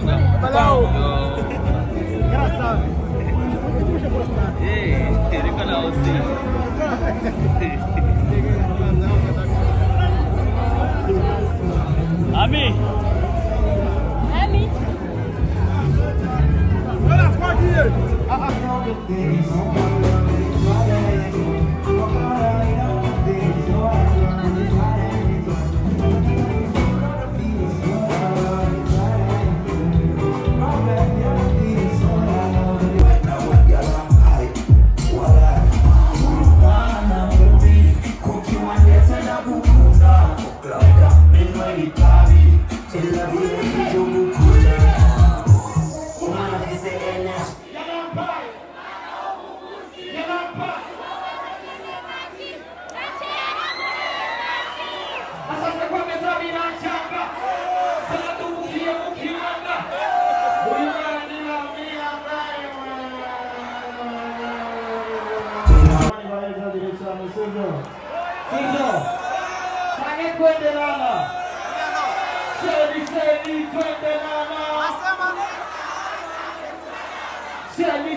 Palau. Engraçado. Ei, ele canal sim. Ami. Ami. Olha as guardinhas.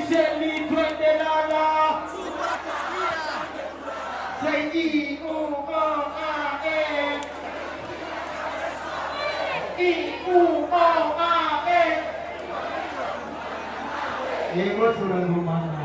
Shelly, twende lala. Say E-U-O-R-A. E-U-O-R-A. Ikut sudah mana?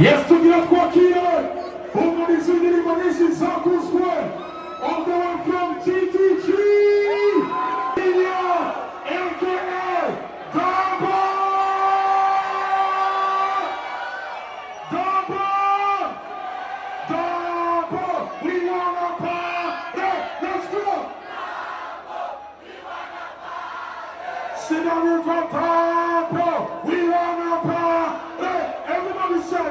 Yes, tugira kwa kile. Umunizidi manishi Zaku Square. All the way from TTG. India, aka Damba. Damba. Damba. We wanna party. Let's go. Sit down in front of Damba. We wanna party. Everybody say.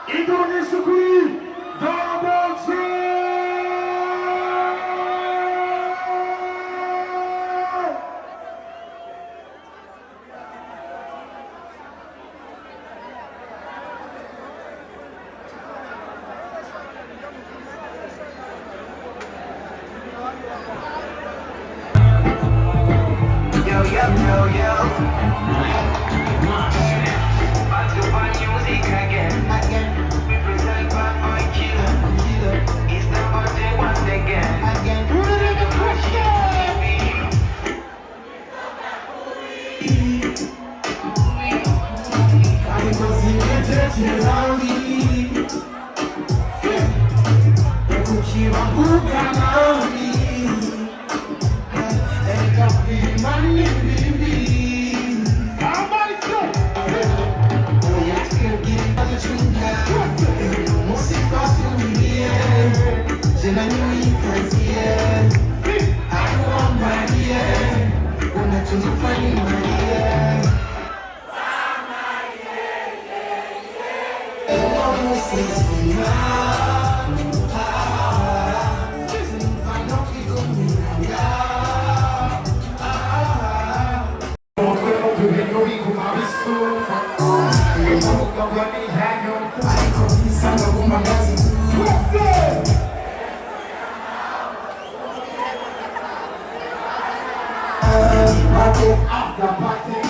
Indonesia Queen, Double J! Yo, yo, yo, yo. Back to my music again. We present Bad Boy Killer. It's the birthday once again. Somebody say! After party.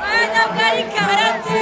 Bueno, cari karate.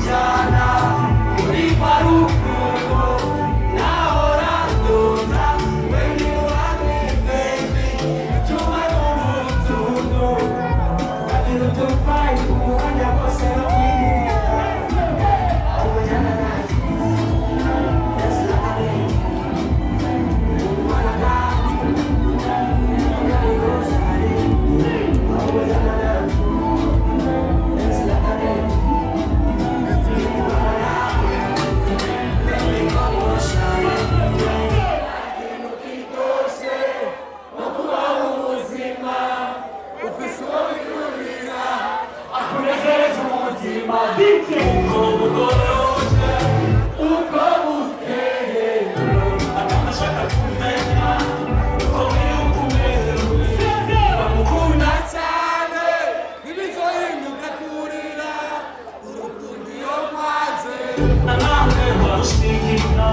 Jana, uri paruku, na hora my DJ. Uko bugorobye, uko bukeye, akamashaka kumenya uko biri kumera. Bamukunda cyane, ibizohinduka kurira, urukundo iyo kwaze. Namwe barushikira,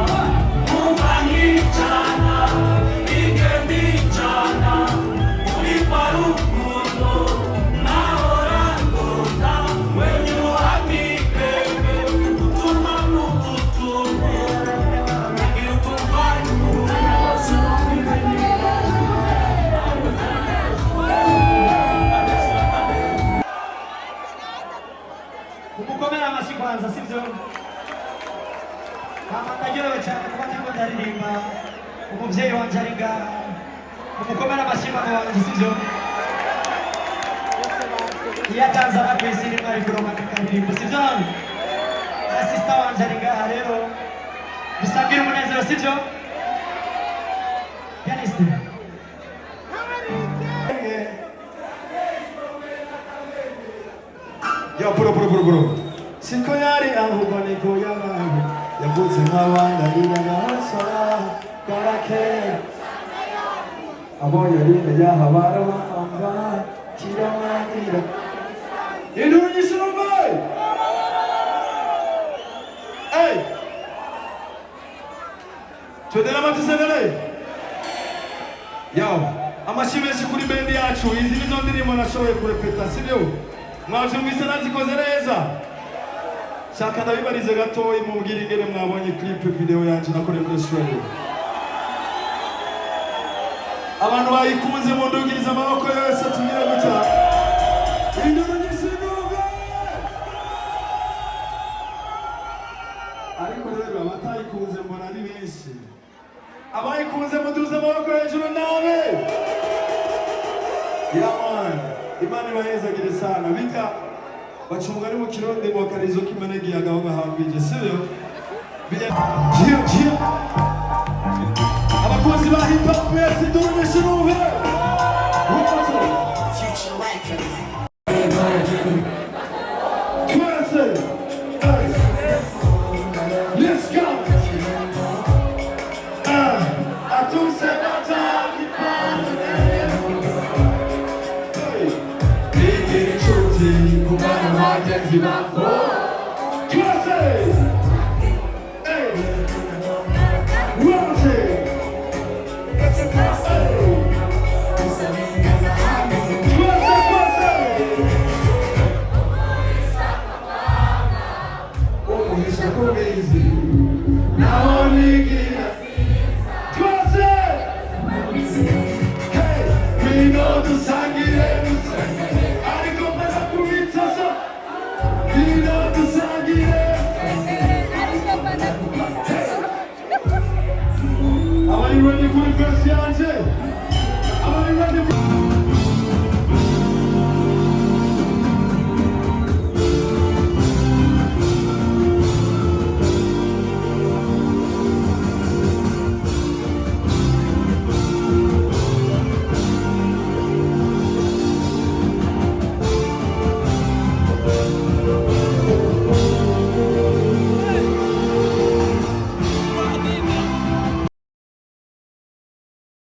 kumva nk'icana, igenda icana, muri parukundo, nahora ndota, when you have me, baby, utuma n'ututume, nagira ukumva Kumukomera amashyi kwanza sibyo? Ndagerewe cyane kuba ndimo ndaririmba umubyeyi wanjye ari ngaha. Kumukomera amashyi mama wanjye sibyo? Iyo atanze arakwisi rimwe ari kuromaka akaririmba sibyo? Asista wanjye ari ngaha rero dusangire umunezero sibyo? Pianiste. Ya bro. Siko yari ahubwo niko yabaye. Yavutse nk'abandi arira hasa karake. Abo yari yahabara bamba kiramanira. Indonesia boy. Hey. Tudela matusenele. Yo, amashimesi kuri bendi yacu. Izi nizo ndirimbo nashoboye kurepeta sibyo? Mwazumvise nazikoze neza. Shaka ndabibarize gatoyi mubwire ingene mwabonye clip video yanje nakoreye muri Australia. Abantu bayikunze mundugiriza amaboko yose tugira gutya. Ariko rero abatayikunze mbona ari benshi. Abayikunze muduze amaboko hejuru nawe. Yeah man. Imana ibahezagire sana bika bacunga ari mu kironde mu karizo k'imanege yagaho bahambije sibyo Jia abakozi ba hip hop best international future records let's go à tous ces bâtards qui parlent kumana wagenzi bafo